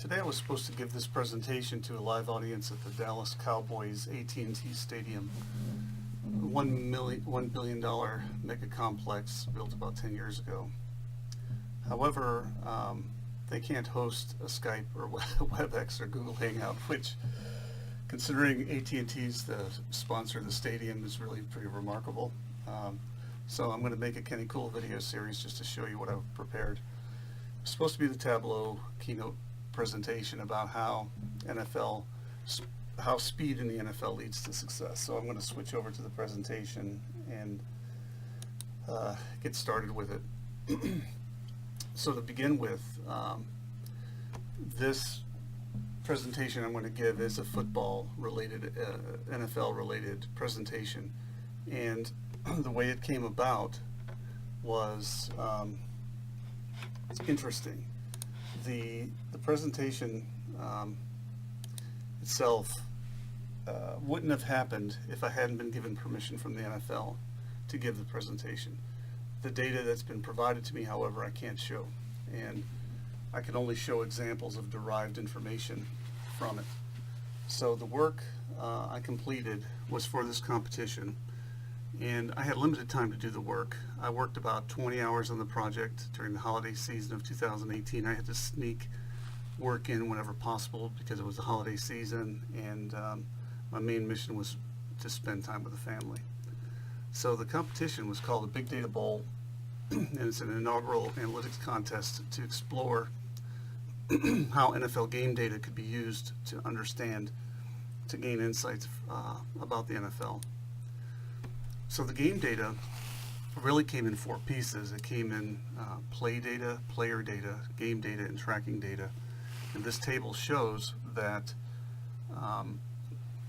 Today I was supposed to give this presentation to a live audience at the Dallas Cowboys AT&T Stadium, $1 billion mega complex built about 10 years ago. However, they can't host a Skype or WebEx or Google Hangout, which, considering AT&T's the sponsor of the stadium, is really pretty remarkable. So I'm going to make a Kenny Cool video series just to show you what I've prepared. It's supposed to be the Tableau keynote presentation about how speed in the NFL leads to success. So I'm going to switch over to the presentation and get started with it. So to begin with, this presentation I'm going to give is a football related, NFL related presentation, and the way it came about was interesting. The presentation itself wouldn't have happened if I hadn't been given permission from the NFL to give the presentation. The data that's been provided to me, however, I can't show, and I can only show examples of derived information from it. So the work I completed was for this competition, and I had limited time to do the work. I worked about 20 hours on the project during the holiday season of 2018. I had to sneak work in whenever possible because it was the holiday season, and my main mission was to spend time with the family. So the competition was called the Big Data Bowl, and it's an inaugural analytics contest to explore how NFL game data could be used to gain insights about the NFL. So the game data really came in four pieces. It came in play data, player data, game data, and tracking data. And this table shows that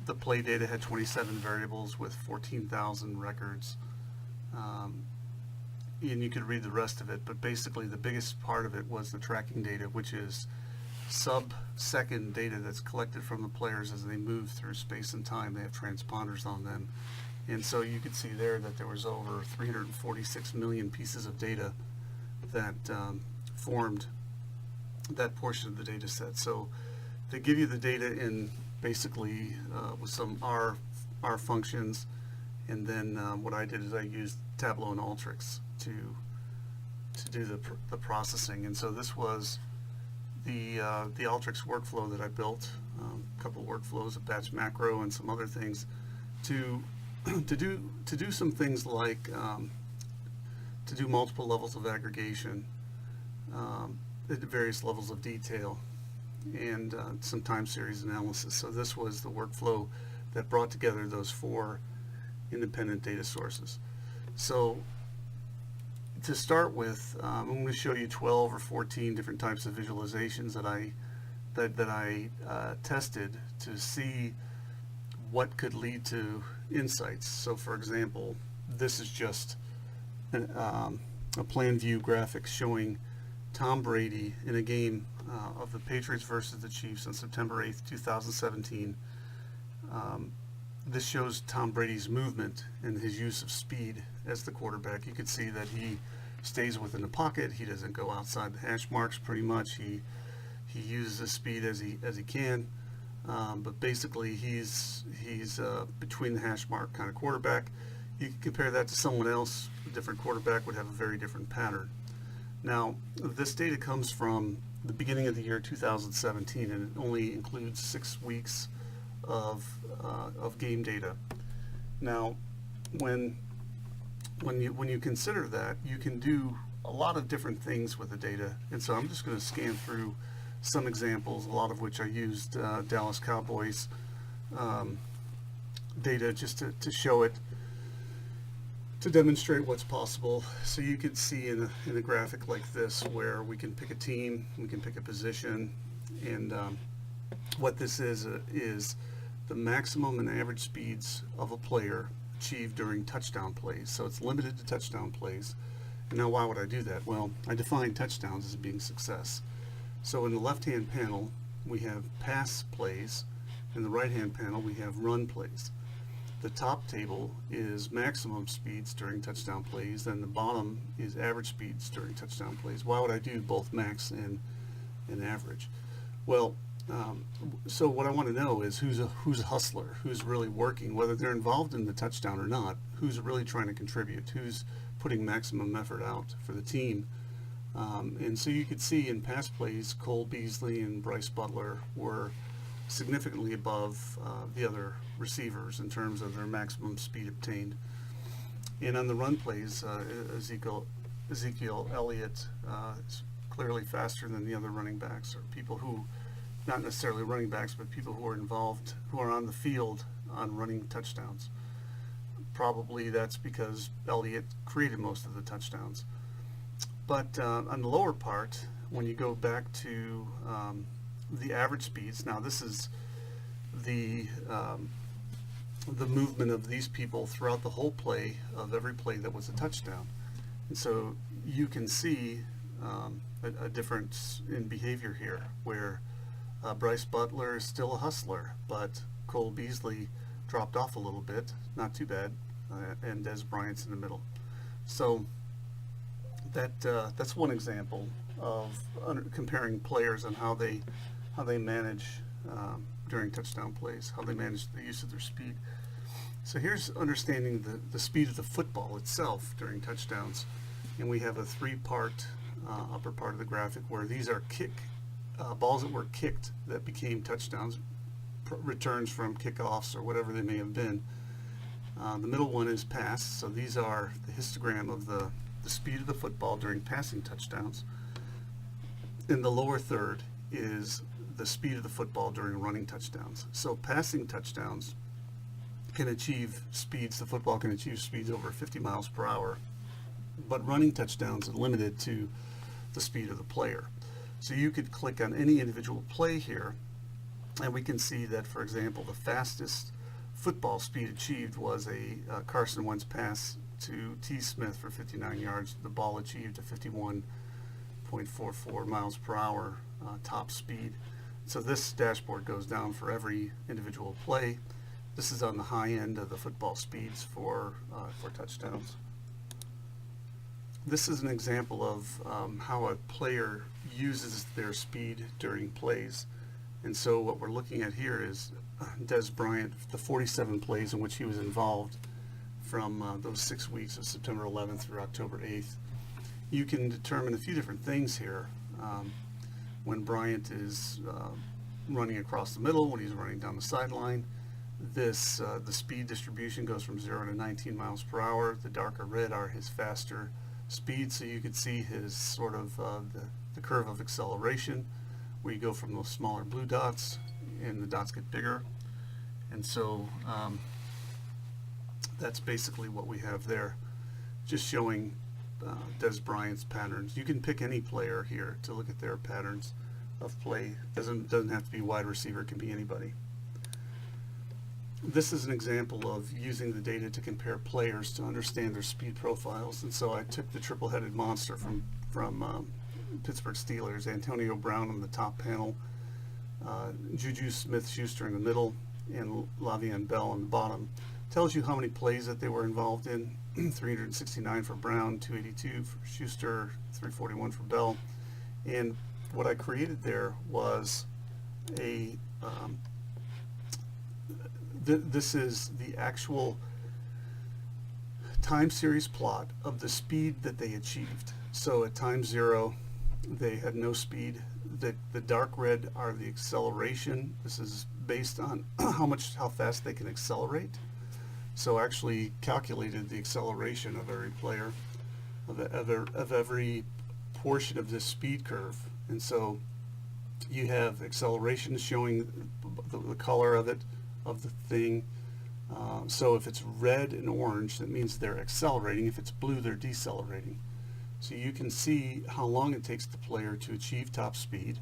the play data had 27 variables with 14,000 records. And you could read the rest of it, but basically the biggest part of it was the tracking data, which is sub-second data that's collected from the players as they move through space and time. They have transponders on them. And so you could see there that there was over 346 million pieces of data that formed that portion of the data set. So they give you the data in basically with some R functions, and then what I did is I used Tableau and Alteryx to do the processing. And so this was the Alteryx workflow that I built, a couple workflows, a batch macro, and some other things to do some things like to do multiple levels of aggregation at various levels of detail, and some time series analysis. So this was the workflow that brought together those four independent data sources. So to start with, I'm going to show you 12 or 14 different types of visualizations that I tested to see what could lead to insights. So for example, this is just a plan view graphic showing Tom Brady in a game of the Patriots versus the Chiefs on September 8th, 2017. This shows Tom Brady's movement and his use of speed as the quarterback. You can see that he stays within the pocket. He doesn't go outside the hash marks pretty much. He uses his speed as he can. But basically he's between the hash mark kind of quarterback. You can compare that to someone else. A different quarterback would have a very different pattern. Now, this data comes from the beginning of the year 2017, and it only includes 6 weeks of game data. Now, when you consider that, you can do a lot of different things with the data, and so I'm just going to scan through some examples, a lot of which I used Dallas Cowboys data just to show it, to demonstrate what's possible. So you could see in a graphic like this where we can pick a team, we can pick a position, and what this is the maximum and average speeds of a player achieved during touchdown plays. So it's limited to touchdown plays. And now why would I do that? Well, I define touchdowns as being success. So in the left-hand panel, we have pass plays. In the right-hand panel, we have run plays. The top table is maximum speeds during touchdown plays, and the bottom is average speeds during touchdown plays. Why would I do both max and average? Well, so what I want to know is who's a hustler, who's really working, whether they're involved in the touchdown or not, who's really trying to contribute, who's putting maximum effort out for the team. And so you could see in pass plays, Cole Beasley and Bryce Butler were significantly above the other receivers in terms of their maximum speed obtained. And on the run plays, Ezekiel Elliott is clearly faster than the other running backs, or people who, not necessarily running backs, but people who are involved, who are on the field on running touchdowns. Probably that's because Elliott created most of the touchdowns. But on the lower part, when you go back to the average speeds, now this is the movement of these people throughout the whole play of every play that was a touchdown. And so you can see a difference in behavior here, where Bryce Butler is still a hustler, but Cole Beasley dropped off a little bit, not too bad, and Dez Bryant's in the middle. So that's one example of comparing players and how they manage during touchdown plays, how they manage the use of their speed. So here's understanding the speed of the football itself during touchdowns, and we have a three-part upper part of the graphic where these are balls that were kicked that became touchdowns, returns from kickoffs or whatever they may have been. The middle one is pass, so these are the histogram of the speed of the football during passing touchdowns. In the lower third is the speed of the football during running touchdowns. So passing touchdowns can achieve speeds, the football can achieve speeds over 50 miles per hour, but running touchdowns are limited to the speed of the player. So you could click on any individual play here, and we can see that, for example, the fastest football speed achieved was a Carson Wentz pass to T. Smith for 59 yards. The ball achieved a 51.44 miles per hour top speed. So this dashboard goes down for every individual play. This is on the high end of the football speeds for touchdowns. This is an example of how a player uses their speed during plays. And so what we're looking at here is Dez Bryant, the 47 plays in which he was involved from those 6 weeks of September 11th through October 8th. You can determine a few different things here. When Bryant is running across the middle, when he's running down the sideline, the speed distribution goes from 0 to 19 miles per hour. The darker red are his faster speeds, so you could see his sort of the curve of acceleration, where you go from those smaller blue dots and the dots get bigger. And so that's basically what we have there, just showing Dez Bryant's patterns. You can pick any player here to look at their patterns of play. Doesn't have to be wide receiver, it can be anybody. This is an example of using the data to compare players to understand their speed profiles. And so I took the triple-headed monster from Pittsburgh Steelers, Antonio Brown on the top panel, Juju Smith-Schuster in the middle, and Le'Veon Bell on the bottom. Tells you how many plays that they were involved in. 369 for Brown, 282 for Schuster, 341 for Bell. And what I created there was this is the actual time series plot of the speed that they achieved. So at time 0, they had no speed. The dark red are the acceleration. This is based on how fast they can accelerate. So actually calculated the acceleration of every player, of every portion of this speed curve. And so you have acceleration showing the color of it, of the thing. So if it's red and orange, that means they're accelerating. If it's blue, they're decelerating. So you can see how long it takes the player to achieve top speed.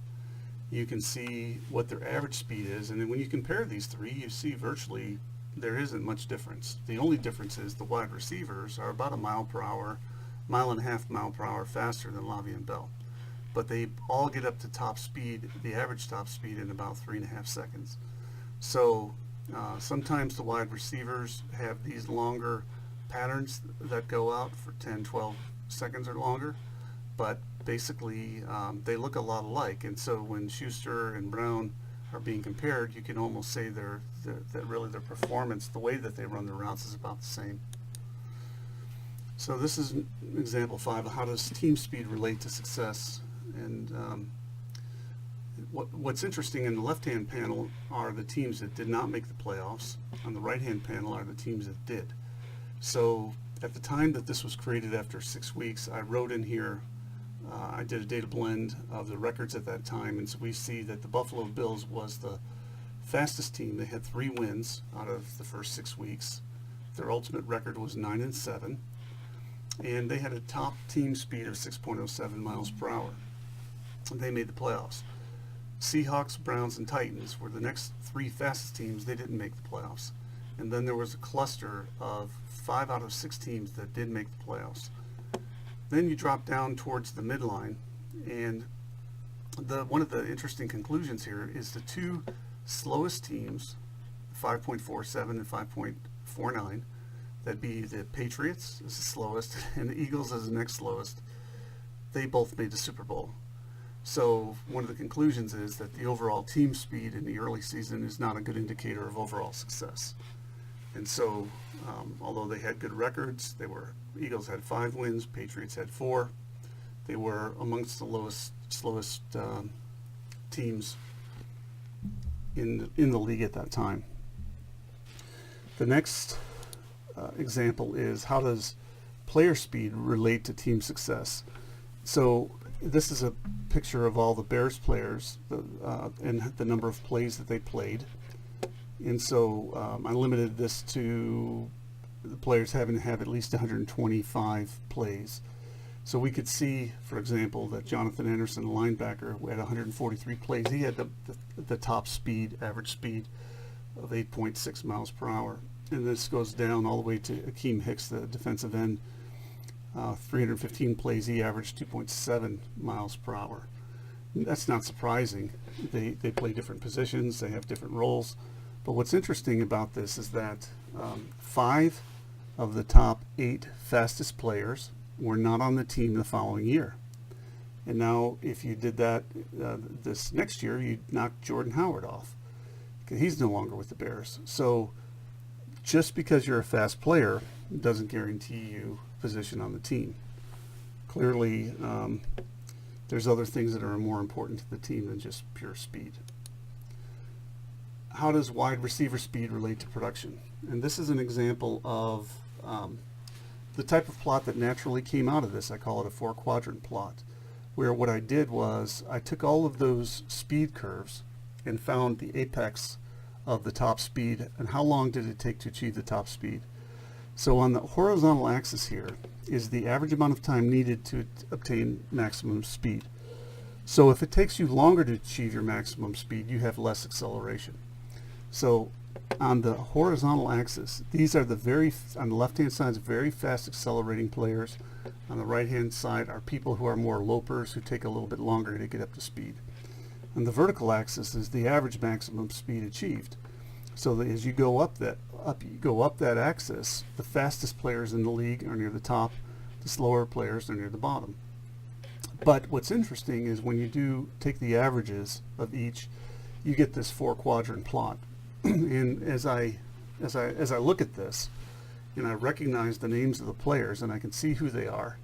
You can see what their average speed is, and then when you compare these three, you see virtually there isn't much difference. The only difference is the wide receivers are about a mile and a half mile per hour faster than Le'Veon Bell. But they all get up to top speed, the average top speed, in about 3.5 seconds. So sometimes the wide receivers have these longer patterns that go out for 10, 12 seconds or longer, but basically they look a lot alike. And so when Schuster and Brown are being compared, you can almost say that really their performance, the way that they run their routes, is about the same. So this is example 5 of how does team speed relate to success. And what's interesting in the left-hand panel are the teams that did not make the playoffs. On the right-hand panel are the teams that did. So at the time that this was created after 6 weeks, I wrote in here, I did a data blend of the records at that time, and so we see that the Buffalo Bills was the fastest team. They had 3 wins out of the first 6 weeks. Their ultimate record was 9-7, and they had a top team speed of 6.07 miles per hour. They made the playoffs. Seahawks, Browns, and Titans were the next 3 fastest teams. They didn't make the playoffs. And then there was a cluster of 5 out of 6 teams that did make the playoffs. Then you drop down towards the midline, and one of the interesting conclusions here is the 2 slowest teams, 5.47 and 5.49, that'd be the Patriots as the slowest and the Eagles as the next slowest. They both made the Super Bowl. So one of the conclusions is that the overall team speed in the early season is not a good indicator of overall success. And so, although they had good records, Eagles had 5 wins, Patriots had 4. They were amongst the slowest teams in the league at that time. The next example is how does player speed relate to team success? So this is a picture of all the Bears players and the number of plays that they played. And so I limited this to the players having to have at least 125 plays. So we could see, for example, that Jonathan Anderson, the linebacker, who had 143 plays, he had the top speed, average speed of 8.6 miles per hour. And this goes down all the way to Akeem Hicks, the defensive end. 315 plays, he averaged 2.7 miles per hour. That's not surprising. They play different positions, they have different roles. But what's interesting about this is that 5 of the top 8 fastest players were not on the team the following year. And now if you did that this next year, you'd knock Jordan Howard off. He's no longer with the Bears. So just because you're a fast player doesn't guarantee you position on the team. Clearly, there's other things that are more important to the team than just pure speed. How does wide receiver speed relate to production? And this is an example of the type of plot that naturally came out of this. I call it a 4-quadrant plot, where what I did was I took all of those speed curves and found the apex of the top speed and how long did it take to achieve the top speed. So on the horizontal axis here is the average amount of time needed to obtain maximum speed. So if it takes you longer to achieve your maximum speed, you have less acceleration. So on the horizontal axis, these are on the left-hand side is very fast accelerating players. On the right-hand side are people who are more lopers, who take a little bit longer to get up to speed. On the vertical axis is the average maximum speed achieved. So that as you go up that axis, the fastest players in the league are near the top, the slower players are near the bottom. But what's interesting is when you do take the averages of each, you get this 4-quadrant plot. And as I look at this, and I recognize the names of the players, and I can see who they are,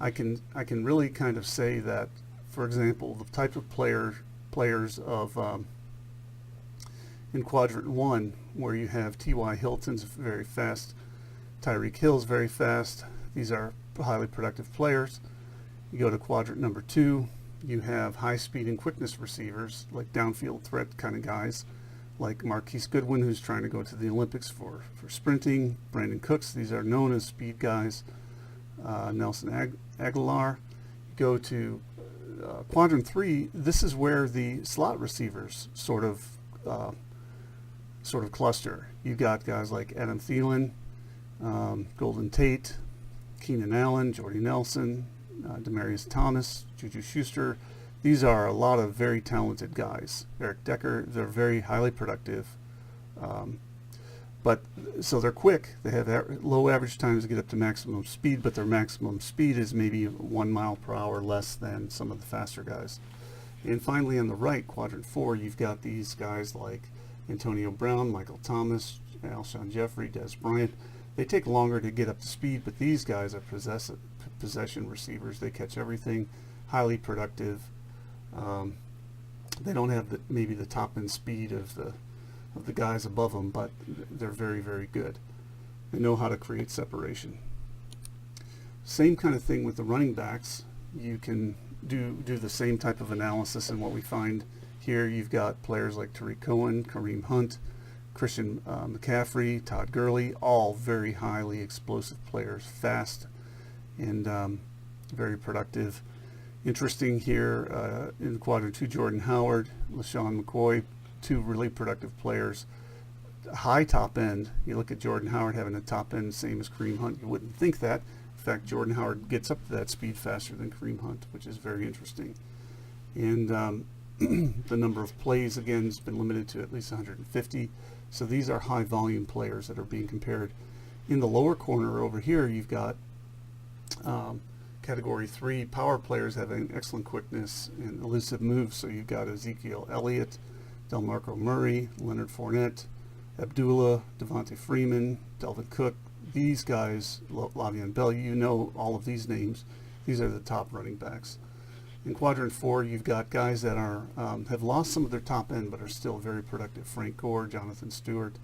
I can really kind of say that, for example, the type of players of in quadrant 1, where you have T.Y. Hilton's very fast, Tyreek Hill's very fast. These are highly productive players. You go to quadrant number 2, you have high speed and quickness receivers, like downfield threat kind of guys, like Marquise Goodwin, who's trying to go to the Olympics for sprinting. Brandon Cooks, these are known as speed guys. Nelson Aguilar. You go to quadrant 3, this is where the slot receivers sort of cluster. You've got guys like Adam Thielen, Golden Tate, Keenan Allen, Jordy Nelson, Demaryius Thomas, Juju Schuster. These are a lot of very talented guys. Eric Decker, they're very highly productive. But so they're quick. They have low average times to get up to maximum speed, but their maximum speed is maybe 1 mile per hour less than some of the faster guys. And finally, on the right, quadrant 4, you've got these guys like Antonio Brown, Michael Thomas, Alshon Jeffrey, Dez Bryant. They take longer to get up to speed, but these guys are possession receivers. They catch everything, highly productive. They don't have maybe the top end speed of the guys above them, but they're very, very good. They know how to create separation. Same kind of thing with the running backs. You can do the same type of analysis, and what we find here, you've got players like Tariq Cohen, Kareem Hunt, Christian McCaffrey, Todd Gurley, all very highly explosive players, fast and very productive. Interesting here in quadrant 2, Jordan Howard, LaShawn McCoy, 2 really productive players. High top end. You look at Jordan Howard having a top end same as Kareem Hunt. You wouldn't think that. In fact, Jordan Howard gets up to that speed faster than Kareem Hunt, which is very interesting. And the number of plays, again, has been limited to at least 150. So these are high volume players that are being compared. In the lower corner over here, you've got category 3 power players having excellent quickness and elusive moves. So you've got Ezekiel Elliott, DeMarco Murray, Leonard Fournette, Abdullah, Devontae Freeman, Delvin Cook. These guys, Le'Veon Bell, you know all of these names. These are the top running backs. In quadrant 4, you've got guys that are have lost some of their top end but are still very productive. Frank Gore, Jonathan Stewart.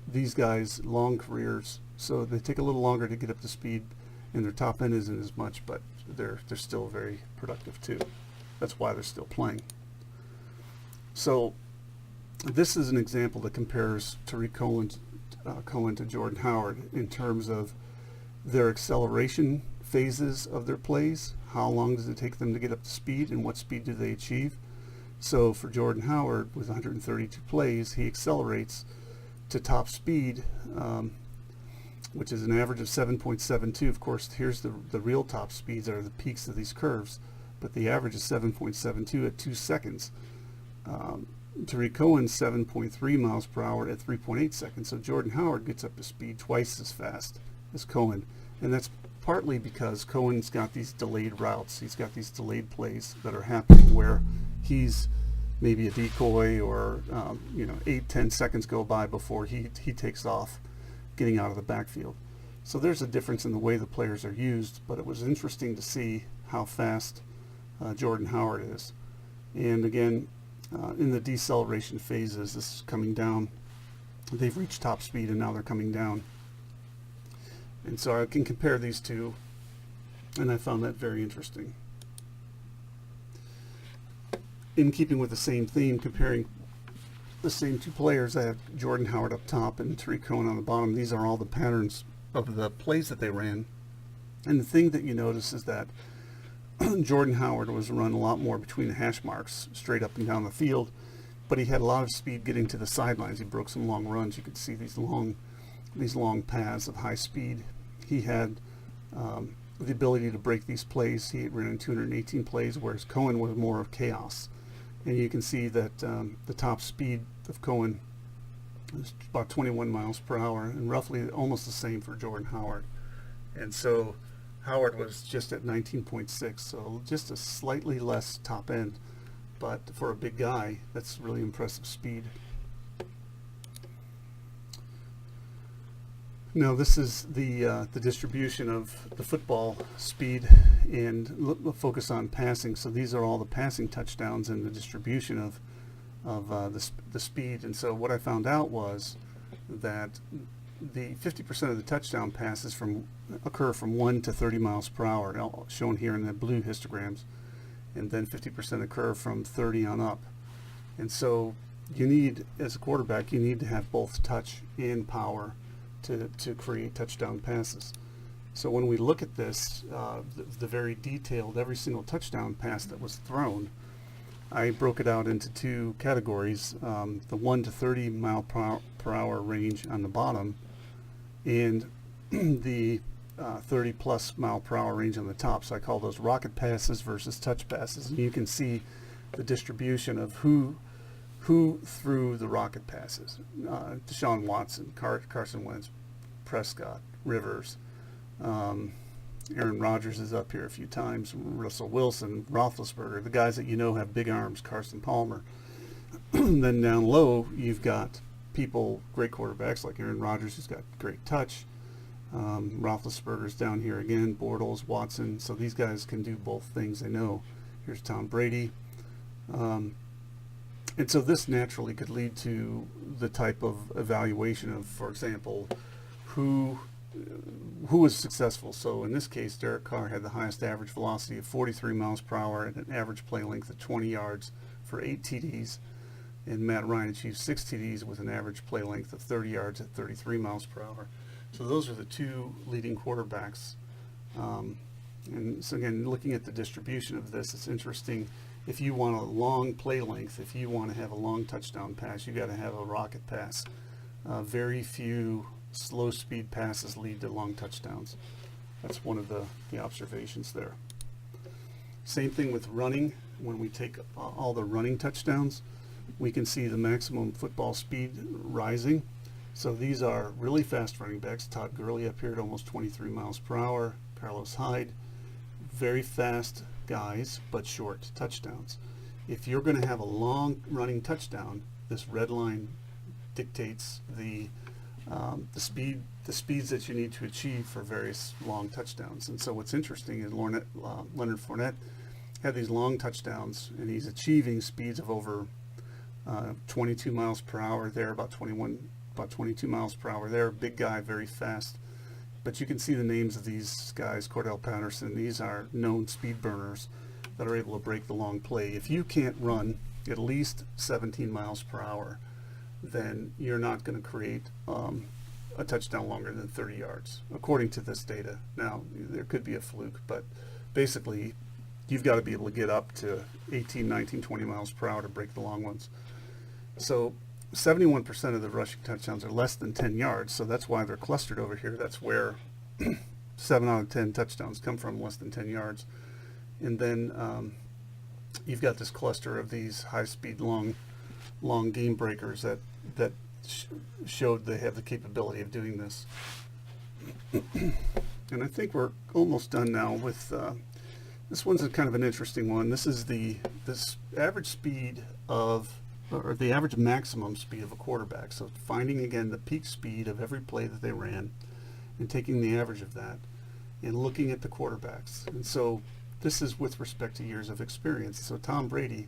These guys, long careers, so they take a little longer to get up to speed, and their top end isn't as much, but they're still very productive too. That's why they're still playing. So this is an example that compares Tariq Cohen to Jordan Howard in terms of their acceleration phases of their plays. How long does it take them to get up to speed, and what speed do they achieve? So for Jordan Howard, with 132 plays, he accelerates to top speed, which is an average of 7.72. Of course, here's the real top speeds are the peaks of these curves, but the average is 7.72 at 2 seconds. Tariq Cohen's 7.3 miles per hour at 3.8 seconds. So Jordan Howard gets up to speed twice as fast as Cohen, and that's partly because Cohen's got these delayed routes. He's got these delayed plays that are happening where he's maybe a decoy, or 8-10 seconds go by before he takes off getting out of the backfield. So there's a difference in the way the players are used, but it was interesting to see how fast Jordan Howard is. And again, in the deceleration phases, this is coming down. They've reached top speed and now they're coming down. And so I can compare these two, and I found that very interesting. In keeping with the same theme, comparing the same two players, I have Jordan Howard up top and Tariq Cohen on the bottom. These are all the patterns of the plays that they ran. And the thing that you notice is that Jordan Howard was run a lot more between the hash marks, straight up and down the field, but he had a lot of speed getting to the sidelines. He broke some long runs. You could see these long paths of high speed. He had the ability to break these plays. He ran in 218 plays, whereas Cohen was more of chaos. And you can see that the top speed of Cohen is about 21 miles per hour, and roughly almost the same for Jordan Howard. And so Howard was just at 19.6, so just a slightly less top end, but for a big guy, that's really impressive speed. Now this is the distribution of the football speed, and focus on passing. So these are all the passing touchdowns and the distribution of the speed. And so what I found out was that the 50% of the touchdown passes occur from 1 to 30 miles per hour, shown here in the blue histograms, and then 50% occur from 30 on up. And so you need, as a quarterback, you need to have both touch and power to create touchdown passes. So when we look at this, the very detailed, every single touchdown pass that was thrown, I broke it out into two categories, the 1 to 30 mile per hour range on the bottom, and the 30 plus mile per hour range on the top. So I call those rocket passes versus touch passes. And you can see the distribution of who who threw the rocket passes. Deshaun Watson, Carson Wentz, Prescott, Rivers, Aaron Rodgers is up here a few times, Russell Wilson, Roethlisberger, the guys that you know have big arms, Carson Palmer. Then down low, you've got people, great quarterbacks like Aaron Rodgers, who's got great touch. Roethlisberger's down here again, Bortles, Watson. So these guys can do both things they know. Here's Tom Brady. And so this naturally could lead to the type of evaluation of, for example, who was successful. So in this case, Derek Carr had the highest average velocity of 43 miles per hour and an average play length of 20 yards for 8 TDs. And Matt Ryan achieved 6 TDs with an average play length of 30 yards at 33 miles per hour. So those are the two leading quarterbacks. And so again, looking at the distribution of this, it's interesting. If you want a long play length, if you want to have a long touchdown pass, you got to have a rocket pass. Very few slow speed passes lead to long touchdowns. That's one of the observations there. Same thing with running. When we take all the running touchdowns, we can see the maximum football speed rising. So these are really fast running backs. Todd Gurley up here at almost 23 miles per hour. Carlos Hyde, very fast guys, but short touchdowns. If you're going to have a long running touchdown, this red line dictates the speeds that you need to achieve for various long touchdowns. And so what's interesting is Leonard Fournette had these long touchdowns, and he's achieving speeds of over 22 miles per hour there, about 22 miles per hour there. Big guy, very fast. But you can see the names of these guys, Cordell Patterson. These are known speed burners that are able to break the long play. If you can't run at least 17 miles per hour, then you're not going to create a touchdown longer than 30 yards, according to this data. Now, there could be a fluke, but basically, you've got to be able to get up to 18, 19, 20 miles per hour to break the long ones. So 71% of the rushing touchdowns are less than 10 yards, so that's why they're clustered over here. That's where 7 out of 10 touchdowns come from, less than 10 yards. And then you've got this cluster of these high-speed, long game breakers that showed they have the capability of doing this. And I think we're almost done now with this one's kind of an interesting one. This is this average speed of, or the average maximum speed of a quarterback. So finding again the peak speed of every play that they ran and taking the average of that and looking at the quarterbacks. And so this is with respect to years of experience. So Tom Brady,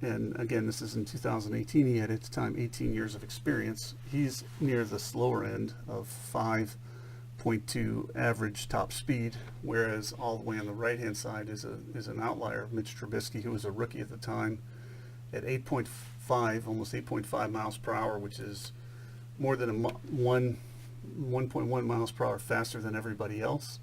and again, this is in 2018, he had at the time 18 years of experience. He's near the slower end of 5.2 average top speed, whereas all the way on the right-hand side is an outlier, Mitch Trubisky, who was a rookie at the time, at 8.5, almost 8.5 miles per hour, which is more than 1.1 miles per hour faster than everybody else.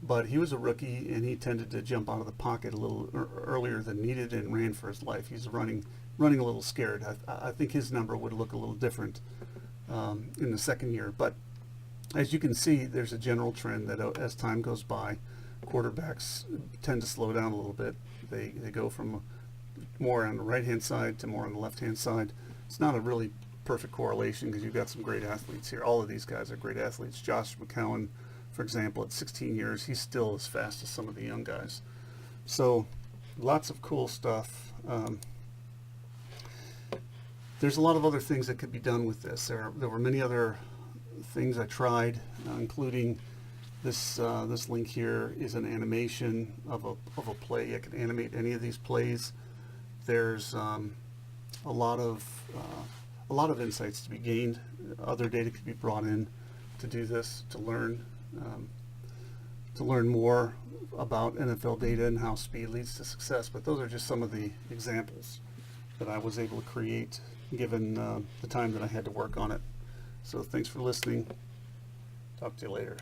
But he was a rookie, and he tended to jump out of the pocket a little earlier than needed and ran for his life. He's running a little scared. I think his number would look a little different in the second year. But as you can see, there's a general trend that as time goes by, quarterbacks tend to slow down a little bit. They go from more on the right-hand side to more on the left-hand side. It's not a really perfect correlation because you've got some great athletes here. All of these guys are great athletes. Josh McCown, for example, at 16 years, he's still as fast as some of the young guys. So lots of cool stuff. There's a lot of other things that could be done with this. There were many other things I tried, including this link here is an animation of a play. I can animate any of these plays. There's a lot of insights to be gained. Other data could be brought in to do this, to learn more about NFL data and how speed leads to success. But those are just some of the examples that I was able to create given the time that I had to work on it. So thanks for listening. Talk to you later.